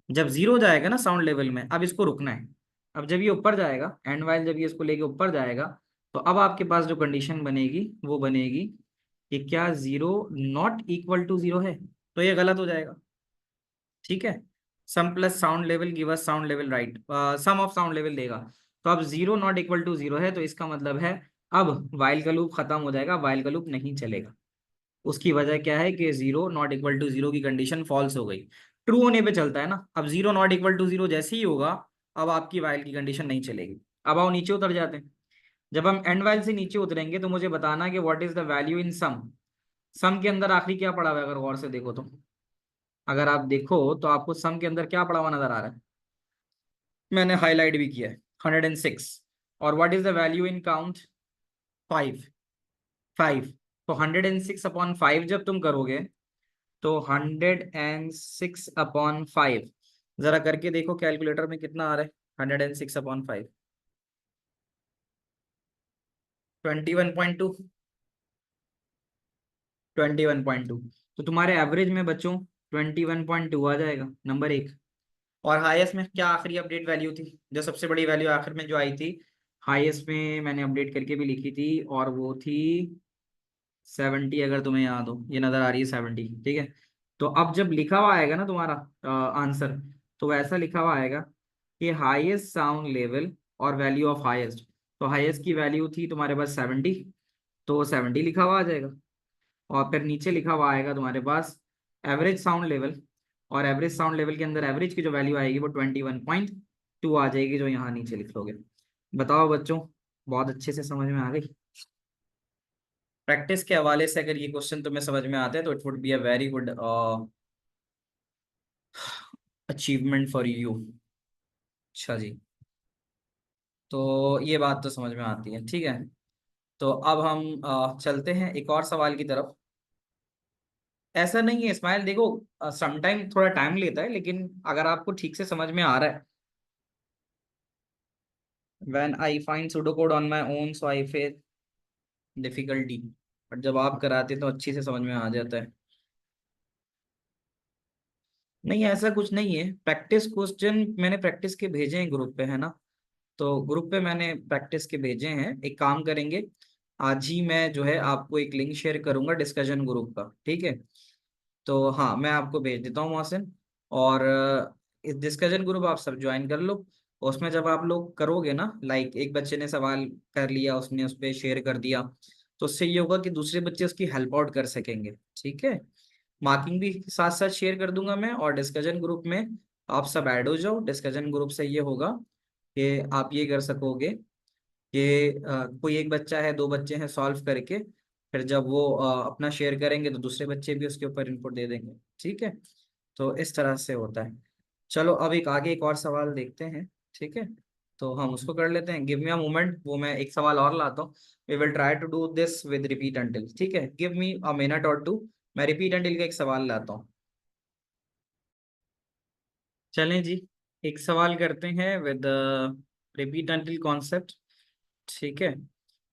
जब 0 जाएगा ना साउंड लेवल में, अब इसको रुकना है। अब जब ये ऊपर जाएगा, एंड वाइल जब ये इसको लेके ऊपर जाएगा, तो अब आपके पास जो कंडीशन बनेगी वो बनेगी कि क्या 0 नॉट इक्वल टू 0 है, तो ये गलत हो जाएगा। ठीक है, sum plus sound level give us sound level right, sum of sound level देगा। तो अब 0 नॉट इक्वल टू 0 है, तो इसका मतलब है अब वाइल का लूप खत्म हो जाएगा, वाइल का लूप नहीं चलेगा। उसकी वजह क्या है कि 0 नॉट इक्वल टू 0 की कंडीशन फॉल्स हो गई। ट्रू होने पे चलता है ना, अब 0 नॉट इक्वल टू 0 जैसे ही होगा, अब आपकी वाइल की कंडीशन नहीं चलेगी। अब आओ नीचे उतर जाते हैं। जब हम एंड वाइल से नीचे उतरेंगे तो मुझे बताना कि what is the value in sum. Sum के अंदर आखिरी क्या पड़ा हुआ है, अगर गौर से देखो तो, अगर आप देखो तो आपको सम के अंदर क्या पड़ा हुआ नजर आ रहा है, मैंने हाईलाइट भी किया है, 106। और what is the value in count, 5। 5, तो 106/5 जब तुम करोगे, तो 106/5 जरा करके देखो कैलकुलेटर में कितना आ रहा है। 106/5, 21.2। 21.2, तो तुम्हारे एवरेज में बच्चों 21.2 आ जाएगा, नंबर 1। और हाईएस्ट में क्या आखिरी अपडेट वैल्यू थी, जो सबसे बड़ी वैल्यू आखिर में जो आई थी, हाईएस्ट में मैंने अपडेट करके भी लिखी थी, और वो थी 70। अगर तुम्हें याद हो, ये नजर आ रही है 70, ठीक है। तो अब जब लिखा हुआ आएगा ना तुम्हारा आंसर, तो वैसा लिखा हुआ आएगा कि हाईएस्ट साउंड लेवल और वैल्यू ऑफ हाईएस्ट। तो हाईएस्ट की वैल्यू थी तुम्हारे पास 70, तो 70 लिखा हुआ आ जाएगा। और फिर नीचे लिखा हुआ आएगा तुम्हारे पास एवरेज साउंड लेवल, और एवरेज साउंड लेवल के अंदर एवरेज की जो वैल्यू आएगी वो 21.2 आ जाएगी, जो यहाँ नीचे लिख लोगे। बताओ बच्चों, बहुत अच्छे से समझ में आ गई। प्रैक्टिस के हवाले से अगर ये क्वेश्चन तुम्हें समझ में आते हैं तो it would be a very good achievement for you. अच्छा जी, तो ये बात तो समझ में आती है, ठीक है। तो अब हम चलते हैं एक और सवाल की तरफ। ऐसा नहीं है इस्माइल, देखो समटाइम थोड़ा टाइम लेता है, लेकिन अगर आपको ठीक से समझ में आ रहा है, when I find pseudocode on my own so I face difficulty, but जब आप कराते तो अच्छी से समझ में आ जाता है। नहीं ऐसा कुछ नहीं है, प्रैक्टिस क्वेश्चन मैंने प्रैक्टिस के भेजे हैं ग्रुप पे, है ना। तो ग्रुप पे मैंने प्रैक्टिस के भेजे हैं। एक काम करेंगे, आज ही मैं जो है आपको एक लिंक शेयर करूंगा डिस्कशन ग्रुप का, ठीक है। तो हाँ, मैं आपको भेज देता हूँ मोहसिन। और इस डिस्कशन ग्रुप आप सब ज्वाइन कर लो। उसमें जब आप लोग करोगे ना, लाइक एक बच्चे ने सवाल कर लिया, उसने उस पर शेयर कर दिया, तो उससे ये होगा कि दूसरे बच्चे उसकी हेल्प आउट कर सकेंगे, ठीक है। मार्किंग भी साथ साथ शेयर कर दूंगा मैं, और डिस्कशन ग्रुप में आप सब ऐड हो जाओ। डिस्कशन ग्रुप से ये होगा कि आप ये कर सकोगे कि कोई एक बच्चा है, दो बच्चे हैं, सॉल्व करके फिर जब वो अपना शेयर करेंगे तो दूसरे बच्चे भी उसके ऊपर इनपुट दे देंगे, ठीक है। तो इस तरह से होता है। चलो अब एक आगे एक और सवाल देखते हैं, ठीक है। तो हम उसको कर लेते हैं, गिव मी अ मोमेंट, वो मैं एक सवाल और लाता हूँ। We will try to do this with repeat until, ठीक है। गिव मी अ मिनट और टू, मैं रिपीट अंटिल का एक सवाल लाता हूँ। चलें जी, एक सवाल करते हैं विद रिपीट अंटिल कॉन्सेप्ट, ठीक है।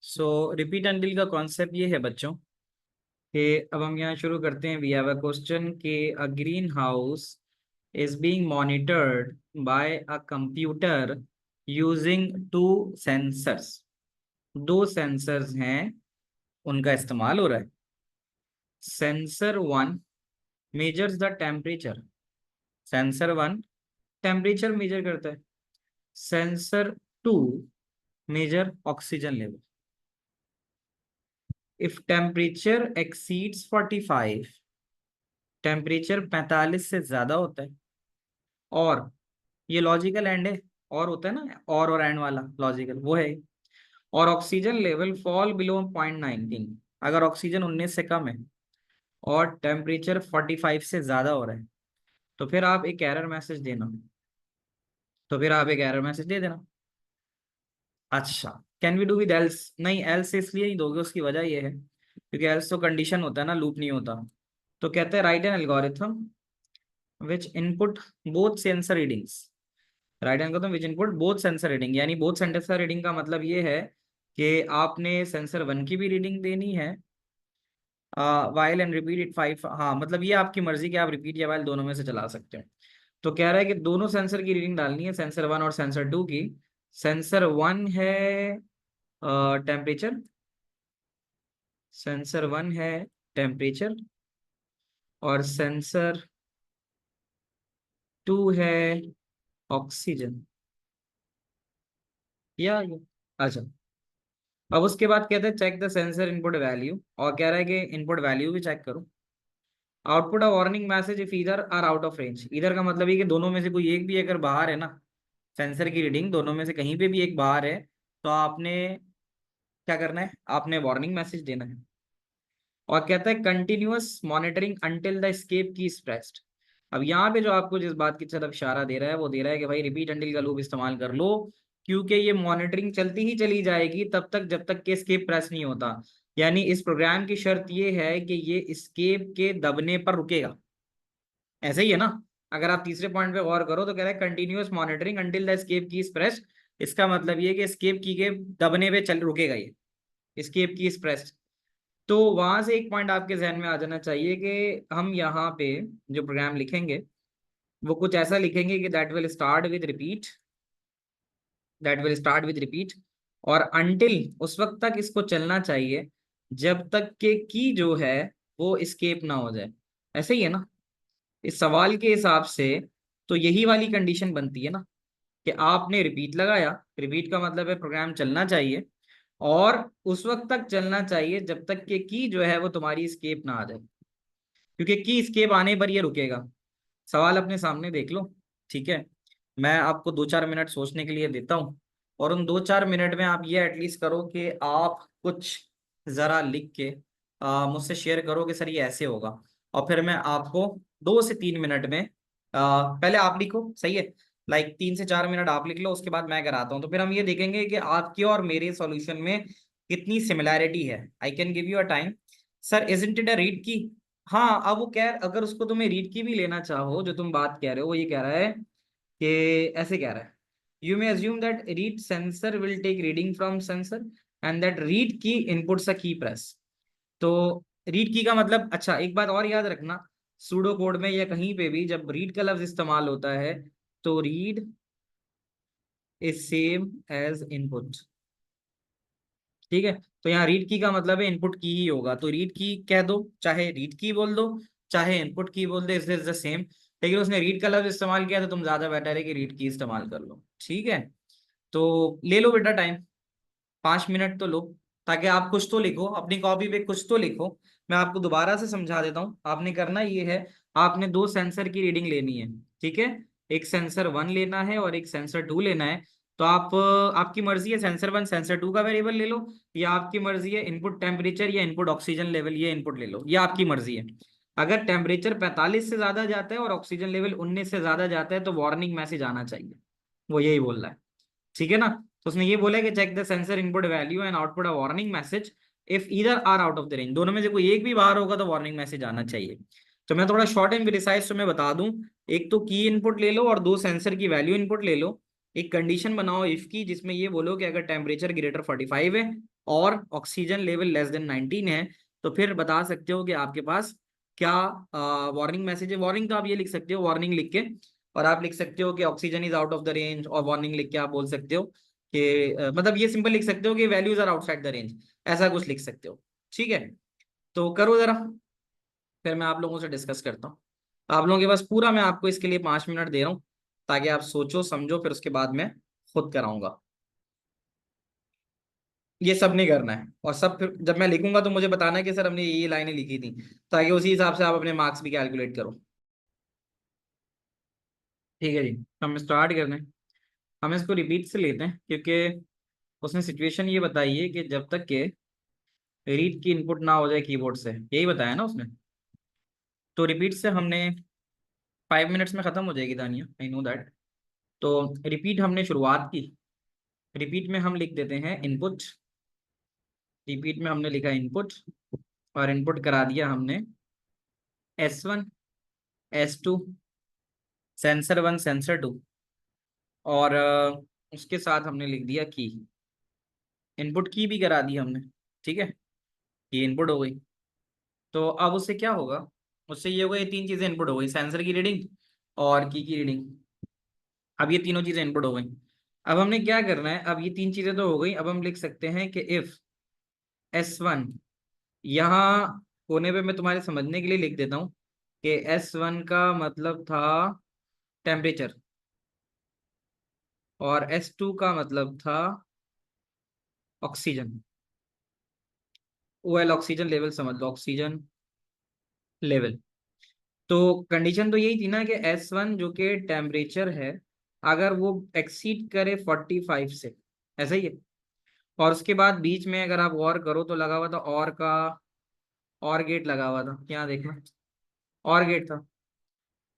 सो रिपीट अंटिल का कॉन्सेप्ट ये है बच्चों कि अब हम यहाँ शुरू करते हैं। वी हैव अ क्वेश्चन कि a green house is being monitored by a computer using two sensors. दो सेंसर्स हैं, उनका इस्तेमाल हो रहा है। Sensor one measures the temperature, sensor one temperature measure करता है। Sensor two measure oxygen level. If temperature exceeds 45, temperature 45 से ज्यादा होता है, और ये लॉजिकल एंड है, और होता है ना, और एंड वाला लॉजिकल वो है। और ऑक्सीजन लेवल फॉल बिलो 0.19, अगर ऑक्सीजन 19 से कम है और टेम्परेचर 45 से ज्यादा हो रहा है, तो फिर आप एक एरर मैसेज देना। तो फिर आप एक एरर मैसेज दे देना। अच्छा, can we do with else? नहीं, एल्स इसलिए नहीं दोगे, उसकी वजह ये है क्योंकि एल्स तो कंडीशन होता है ना, लूप नहीं होता। तो कहते हैं right an algorithm which input both sensor readings. Right algorithm which input both sensor reading, यानी बोथ सेंसर रीडिंग का मतलब ये है कि आपने सेंसर 1 की भी रीडिंग देनी है, वाइल एंड रिपीट इट 5। हाँ मतलब ये आपकी मर्जी कि आप रिपीट या वाइल दोनों में से चला सकते हो। तो कह रहा है कि दोनों सेंसर की रीडिंग डालनी है, सेंसर 1 और सेंसर 2 की। सेंसर 1 है टेम्परेचर, सेंसर 1 है टेम्परेचर, और सेंसर 2 है ऑक्सीजन। या ये अच्छा, अब उसके बाद कहते हैं check the sensor input value, और कह रहा है कि इनपुट वैल्यू भी चेक करो। Output of warning message if either are out of range. इधर का मतलब ये कि दोनों में से कोई एक भी अगर बाहर है ना, सेंसर की रीडिंग दोनों में से कहीं पे भी एक बाहर है, तो आपने क्या करना है, आपने वार्निंग मैसेज देना है। और कहता है continuous monitoring until the escape की इज प्रेस्ड। अब यहाँ पे जो आपको जिस बात की तरफ इशारा दे रहा है वो दे रहा है कि भाई रिपीट अंटिल का लूप इस्तेमाल कर लो, क्योंकि ये मॉनिटरिंग चलती ही चली जाएगी तब तक जब तक कि एस्केप प्रेस नहीं होता। यानी इस प्रोग्राम की शर्त ये है कि ये एस्केप के दबने पर रुकेगा। ऐसे ही है ना। अगर आप तीसरे पॉइंट पे गौर करो तो कह रहा है continuous monitoring until the escape की इज प्रेस्ड। इसका मतलब ये है कि एस्केप की के दबने पे चल रुकेगा ये, एस्केप की इज प्रेस्ड। तो वहां से एक पॉइंट आपके जहन में आ जाना चाहिए कि हम यहाँ पे जो प्रोग्राम लिखेंगे वो कुछ ऐसा लिखेंगे कि that will start with repeat, और अनटिल उस वक्त तक इसको चलना चाहिए जब तक के की जो है वो एस्केप ना हो जाए। ऐसे ही है ना। इस सवाल के हिसाब से तो यही वाली कंडीशन बनती है ना, कि आपने रिपीट लगाया, रिपीट का मतलब है प्रोग्राम चलना चाहिए, और उस वक्त तक चलना चाहिए जब तक कि की जो है वो तुम्हारी स्केप ना आ जाए, क्योंकि की स्केप आने पर ये रुकेगा। सवाल अपने सामने देख लो। ठीक है, मैं आपको 2-4 मिनट सोचने के लिए देता हूँ, और उन 2-4 मिनट में आप ये एटलीस्ट करो कि आप कुछ जरा लिख के मुझसे शेयर करो कि सर ये ऐसे होगा। और फिर मैं आपको 2 से 3 मिनट में पहले आप लिखो, सही है, लाइक 3 से 4 मिनट आप लिख लो, उसके बाद मैं कराता हूँ, तो फिर हम ये देखेंगे कि आपके और मेरे सॉल्यूशन में कितनी सिमिलैरिटी है। I can give you a time. Sir isn't it a read की। हाँ अब वो कह, अगर उसको तुम्हें रीड की भी लेना चाहो, जो तुम बात कह रहे हो वो ये कह रहा है कि ऐसे कह रहा है, you may assume that read sensor will take reading from sensor and that read key inputs a key press. तो रीड की का मतलब, अच्छा एक बात और याद रखना, सूडो कोड में या कहीं पे भी जब रीड का लफ्ज इस्तेमाल होता है तो read is same as input. ठीक है, तो यहाँ रीड की का मतलब है इनपुट की ही होगा, तो रीड की कह दो, चाहे रीड की बोल दो, चाहे इनपुट की बोल दो, इज द सेम। लेकिन उसने रीड का लफ्ज इस्तेमाल किया तो तुम ज्यादा बेटर है कि रीड की इस्तेमाल कर लो। ठीक है, तो ले लो बेटा टाइम, 5 मिनट तो लो, ताकि आप कुछ तो लिखो अपनी कॉपी पे, कुछ तो लिखो। मैं आपको दोबारा से समझा देता हूँ, आपने करना ये है, आपने दो सेंसर की रीडिंग लेनी है। ठीक है, एक सेंसर 1 लेना है और एक सेंसर 2 लेना है। तो आप आपकी मर्जी है सेंसर 1 सेंसर 2 का वेरिएबल ले लो, या आपकी मर्जी है इनपुट टेम्परेचर या इनपुट ऑक्सीजन लेवल ये इनपुट ले लो, ये आपकी मर्जी है। अगर टेम्परेचर 45 से ज्यादा जाता है और ऑक्सीजन लेवल 19 से ज्यादा जाता है तो वार्निंग मैसेज आना चाहिए, वो यही बोल रहा है। ठीक है ना। तो उसने ये बोला कि check the sensor input value and output a warning message if either are out of the range. दोनों में से कोई एक भी बाहर होगा तो वार्निंग मैसेज आना चाहिए। तो मैं थोड़ा शॉर्ट एंड प्रिसाइज तुम्हें बता दूं, एक तो की इनपुट ले लो और दो सेंसर की वैल्यू इनपुट ले लो। एक कंडीशन बनाओ इफ की, जिसमें ये बोलो कि अगर टेम्परेचर ग्रेटर 45 है और ऑक्सीजन लेवल लेस देन 19 है, तो फिर बता सकते हो कि आपके पास क्या वार्निंग मैसेज है। वार्निंग तो आप ये लिख सकते हो, वार्निंग लिख के, और आप लिख सकते हो कि oxygen is out of the range, और वार्निंग लिख के आप बोल सकते हो कि मतलब ये सिंपल लिख सकते हो कि values are outside the range, ऐसा कुछ लिख सकते हो। ठीक है, तो करो जरा, फिर मैं आप लोगों से डिस्कस करता हूँ। आप लोगों के पास पूरा, मैं आपको इसके लिए 5 मिनट दे रहा हूँ ताकि आप सोचो समझो, फिर उसके बाद मैं खुद कराऊंगा। ये सब नहीं करना है, और सब फिर जब मैं लिखूंगा तो मुझे बताना है कि सर हमने ये लाइनें लिखी थी, ताकि उसी हिसाब से आप अपने मार्क्स भी कैलकुलेट करो। ठीक है जी, तो हम स्टार्ट कर दें। हम इसको रिपीट से लेते हैं, क्योंकि उसने सिचुएशन ये बताई है कि जब तक के रीड की इनपुट ना हो जाए कीबोर्ड से, यही बताया ना उसने। तो रिपीट से हमने 5 मिनट्स में खत्म हो जाएगी दानिया, आई नो दैट। तो रिपीट हमने शुरुआत की, रिपीट में हम लिख देते हैं इनपुट, रिपीट में हमने लिखा इनपुट, और इनपुट करा दिया हमने S1 S2 सेंसर 1 सेंसर 2, और उसके साथ हमने लिख दिया की। इनपुट की भी करा दी हमने, ठीक है, ये इनपुट हो गई। तो अब उससे क्या होगा, उससे ये होगा, ये तीन चीजें इनपुट हो गई, सेंसर की रीडिंग और की रीडिंग। अब ये तीनों चीजें इनपुट हो गई। अब हमने क्या करना है, अब ये तीन चीजें तो हो गई, अब हम लिख सकते हैं कि इफ S1, यहाँ कोने पे मैं तुम्हारे समझने के लिए लिख देता हूँ कि S1 का मतलब था टेम्परेचर, और S2 का मतलब था ऑक्सीजन, OL ऑक्सीजन लेवल, समझ लो ऑक्सीजन लेवल। तो कंडीशन तो यही थी ना कि S1 जो कि टेम्परेचर है, अगर वो एक्सीड करे 45 से, ऐसा ही है। और उसके बाद बीच में अगर आप और करो तो लगा हुआ था और का, और गेट लगा हुआ था, यहाँ देखना और गेट था,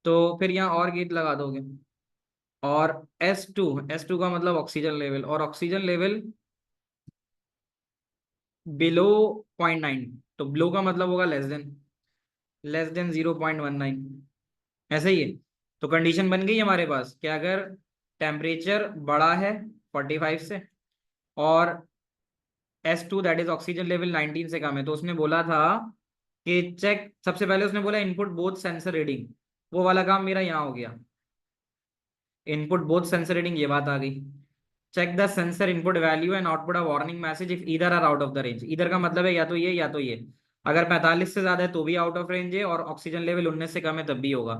तो फिर यहाँ और गेट लगा दोगे। और एस टू का मतलब ऑक्सीजन लेवल, और ऑक्सीजन लेवल बिलो 0.9, तो बिलो का मतलब होगा लेस देन 0.19, ऐसा ही है। तो कंडीशन बन गई हमारे पास कि अगर टेम्परेचर बड़ा है 45 से, और S2 that is oxygen level 19 से कम है, तो उसने बोला था कि चेक, सबसे पहले उसने बोला इनपुट बोथ सेंसर रीडिंग, वो वाला काम मेरा यहाँ हो गया, इनपुट बोथ सेंसर रीडिंग, ये बात आ गई। Check the sensor input value and output a warning message if either are out of the range. Either का मतलब है या तो ये या तो ये, अगर 45 से ज्यादा है तो भी आउट ऑफ रेंज है, और ऑक्सीजन लेवल 19 से कम है तब भी होगा।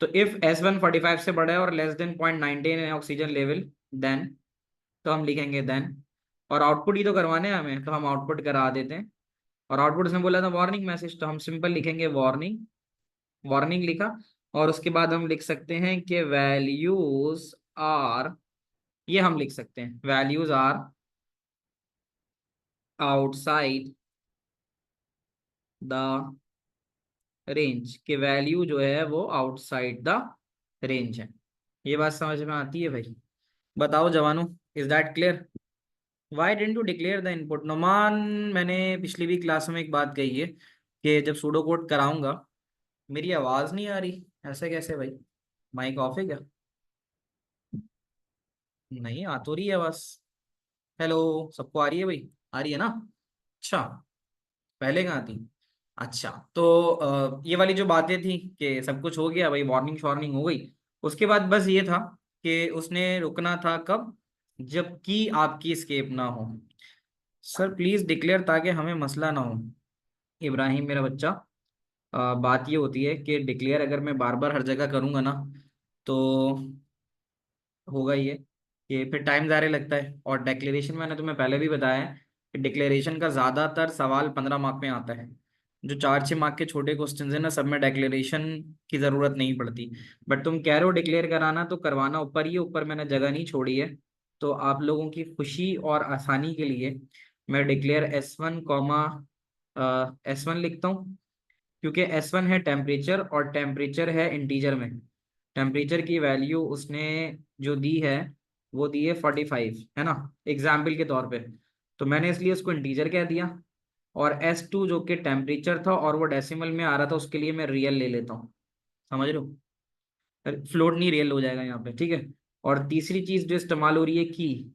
तो इफ S1 45 से बड़ा है और लेस देन 0.19 है ऑक्सीजन लेवल, देन, तो हम लिखेंगे देन। और आउटपुट ही तो करवाने हैं हमें, तो हम आउटपुट करा देते हैं। और आउटपुट उसने बोला था वार्निंग मैसेज, तो हम सिंपल लिखेंगे वार्निंग, वार्निंग लिखा। और उसके बाद हम लिख सकते हैं कि वैल्यूज आर, ये हम लिख सकते हैं values are outside the range, के वैल्यू जो है वो आउटसाइड द रेंज है। ये बात समझ में आती है भाई? बताओ जवानों, is that clear? Why didn't you declare the input Noman? मैंने पिछली भी क्लास में एक बात कही है कि जब सूडो कोड कराऊंगा, मेरी आवाज नहीं आ रही, ऐसे कैसे भाई? माइक ऑफ है क्या? नहीं आ तो रही है आवाज। हेलो, सबको आ रही है भाई? आ रही है ना? अच्छा, पहले कहाँ थी? अच्छा, तो ये वाली जो बातें थी कि सब कुछ हो गया भाई, वार्निंग शॉर्निंग हो गई। उसके बाद बस ये था कि उसने रुकना था कब, जबकि आपकी स्केप ना हो। सर प्लीज डिक्लेयर, ताकि हमें मसला ना हो। इब्राहिम मेरा बच्चा, बात ये होती है कि डिक्लेयर अगर मैं बार बार हर जगह करूंगा ना, तो होगा ये कि फिर टाइम ज़्यादा लगता है। और डिक्लेरेशन मैंने तुम्हें पहले भी बताया है कि डिक्लेरेशन का ज़्यादातर सवाल 15 मार्क में आता है। जो 4-6 मार्क के छोटे क्वेश्चन है ना, सब में डिक्लेरेशन की ज़रूरत नहीं पड़ती। बट तुम कह रहे हो डिक्लेयर कराना, तो करवाना ऊपर ही ऊपर, मैंने जगह नहीं छोड़ी है। तो आप लोगों की खुशी और आसानी के लिए मैं डिक्लेयर S1 लिखता हूँ, क्योंकि S1 है टेम्परेचर, और टेम्परेचर है इंटीजर में। टेम्परेचर की वैल्यू उसने जो दी है, वो दी है 45, है ना, एग्जाम्पल के तौर पे। तो मैंने इसलिए उसको इंटीजर कह दिया। और S2 जो कि टेम्परेचर था और वो डेसिमल में आ रहा था, उसके लिए मैं रियल ले लेता हूँ। समझ रहे हो? फ्लोट नहीं, रियल हो जाएगा यहाँ पे, ठीक है। और तीसरी चीज जो इस्तेमाल हो रही है की,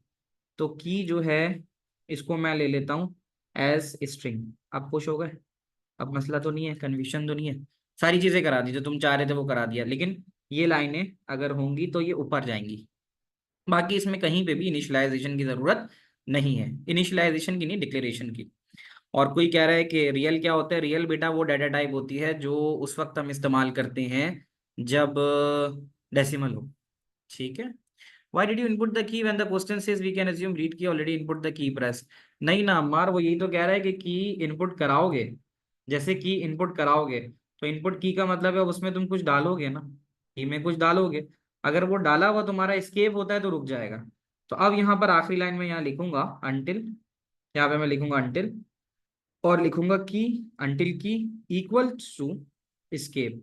तो की जो है, इसको मैं ले लेता हूँ एज स्ट्रिंग। आप खुश हो गए? अब मसला तो नहीं है, कन्फ्यूजन तो नहीं है? सारी चीजें करा दी, जो तुम चाह रहे थे वो करा दिया, लेकिन ये लाइनें अगर होंगी तो ये ऊपर जाएंगी। बाकी इसमें कहीं पे भी इनिशियलाइजेशन की जरूरत नहीं है, इनिशियलाइजेशन की नहीं, डिक्लेरेशन की। और कोई कह रहा है कि रियल क्या होता है? रियल बेटा वो डाटा टाइप होती है जो उस वक्त हम इस्तेमाल करते हैं जब डेसिमल हो, ठीक है। Why did you input the key when the question says we can assume read key already input the key press? नहीं ना अम्मार, वो यही तो कह रहा है कि की इनपुट कराओगे, जैसे की इनपुट कराओगे, तो इनपुट की का मतलब है उसमें तुम कुछ डालोगे ना, की में कुछ डालोगे। अगर वो डाला हुआ तुम्हारा escape होता है तो रुक जाएगा। तो अब यहाँ पर आखिरी लाइन में यहाँ लिखूंगा until, यहाँ पे मैं लिखूंगा until, और लिखूंगा की, until की इक्वल टू escape।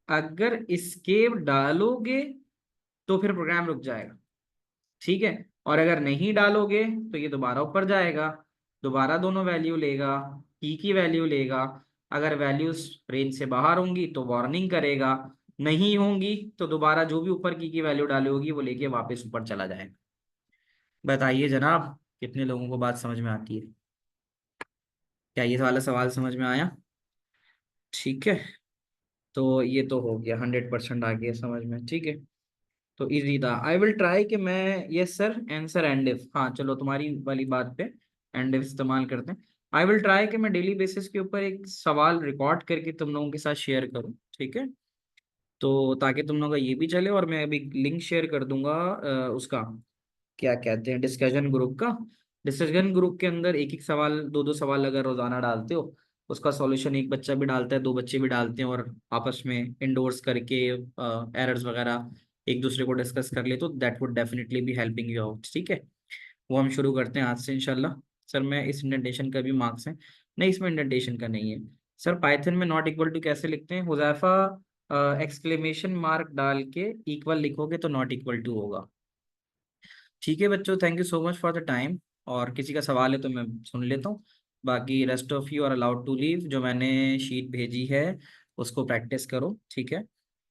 अगर escape डालोगे तो फिर प्रोग्राम रुक जाएगा, ठीक है। और अगर नहीं डालोगे तो ये दोबारा ऊपर जाएगा, दोबारा दोनों वैल्यू लेगा, की वैल्यू लेगा। अगर वैल्यूज रेंज से बाहर होंगी तो वार्निंग करेगा, नहीं होंगी तो दोबारा जो भी ऊपर की वैल्यू डाली होगी वो लेके वापस ऊपर चला जाएगा। बताइए जनाब, कितने लोगों को बात समझ में आती है? क्या ये वाला सवाल समझ में आया? ठीक है, तो ये तो हो गया, 100% आ गया समझ में, ठीक है। तो इजी था। आई विल ट्राई कि मैं, yes sir, answer and if, हाँ चलो तुम्हारी वाली बात पे एंड इफ इस्तेमाल करते हैं। आई विल ट्राई कि मैं डेली बेसिस के ऊपर एक सवाल रिकॉर्ड करके तुम लोगों के साथ शेयर करूँ, ठीक है। तो ताकि तुम लोगों का ये भी चले, और मैं अभी लिंक शेयर कर दूंगा उसका, क्या कहते हैं, डिस्कशन ग्रुप का। डिस्कशन ग्रुप के अंदर एक एक सवाल, दो दो सवाल अगर रोजाना डालते हो, उसका सॉल्यूशन एक बच्चा भी डालता है, दो बच्चे भी डालते हैं, और आपस में इंडोर्स करके एरर्स वगैरह एक दूसरे को डिस्कस कर ले, तो that would definitely be helping you out, ठीक है। वो हम शुरू करते हैं आज से इंशाल्लाह। सर मैं इस इंडेंटेशन का भी मार्क्स है? नहीं, इसमें इंडेंटेशन का नहीं है। सर पाइथन में नॉट इक्वल टू कैसे लिखते हैं? हुजैफा एक्सक्लेमेशन मार्क डाल के इक्वल लिखोगे तो नॉट इक्वल टू होगा। ठीक है बच्चों, thank you so much for the time. और किसी का सवाल है तो मैं सुन लेता हूँ, बाकी rest of you are allowed to leave. जो मैंने शीट भेजी है उसको प्रैक्टिस करो, ठीक है।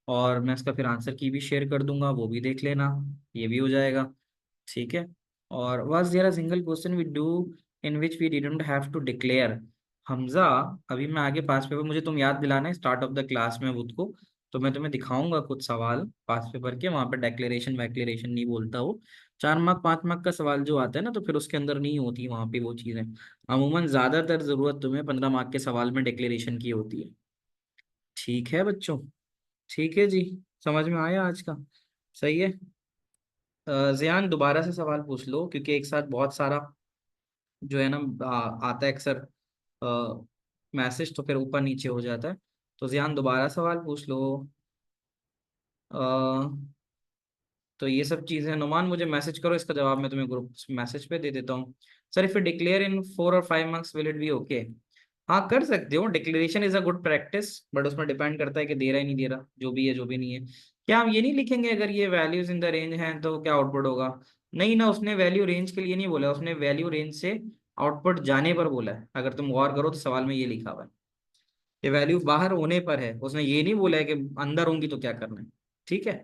और मैं इसका फिर आंसर की भी शेयर कर दूंगा, वो भी देख लेना, ये भी हो जाएगा, ठीक है। और was there a single question we do in which we didn't have to declare? Hamza, अभी मैं आगे पास पेपर, मुझे तुम याद दिलाना स्टार्ट ऑफ द क्लास में खुद को, तो मैं तुम्हें दिखाऊंगा कुछ सवाल पास पेपर के, वहां पर डेक्लेरेशन वैक्लेरेशन नहीं बोलता वो। 4 मार्क 5 मार्क का सवाल जो आता है ना, तो फिर उसके अंदर नहीं होती वहां पे वो चीजें। अमूमन ज्यादातर जरूरत तुम्हें 15 मार्क के सवाल में डिक्लेरेशन की होती है। ठीक है बच्चों, ठीक है जी, समझ में आया आज का? सही है। जियान दोबारा से सवाल पूछ लो, क्योंकि एक साथ बहुत सारा जो है ना आता है अक्सर मैसेज, तो फिर ऊपर नीचे हो जाता है। तो जियान दोबारा सवाल पूछ लो। तो ये सब चीजें, नुमान मुझे मैसेज करो, इसका जवाब मैं तुम्हें ग्रुप मैसेज पे दे देता हूँ। Sir if you declare in 4 और 5 marks will it be okay? हाँ कर सकते हो, declaration is a good practice, but उसमें डिपेंड करता है कि दे रहा है नहीं दे रहा, जो भी है जो भी नहीं है। क्या हम ये नहीं लिखेंगे अगर ये वैल्यूज इन द रेंज हैं तो क्या आउटपुट होगा? नहीं ना, उसने वैल्यू रेंज के लिए नहीं बोला, उसने वैल्यू रेंज से आउटपुट जाने पर बोला है। अगर तुम गौर करो तो सवाल में ये लिखा हुआ है, ये वैल्यू बाहर होने पर है, उसने ये नहीं बोला है कि अंदर होंगी तो क्या करना है, ठीक है।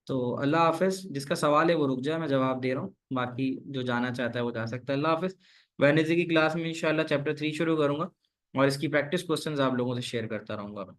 तो अल्लाह हाफिज, जिसका सवाल है वो रुक जाए, मैं जवाब दे रहा हूँ, बाकी जो जाना चाहता है वो जा सकता है। अल्लाह हाफिज। वेडनेसडे की क्लास में इंशाल्लाह चैप्टर 3 शुरू करूंगा, और इसकी प्रैक्टिस क्वेश्चंस आप लोगों से शेयर करता रहूंगा मैं।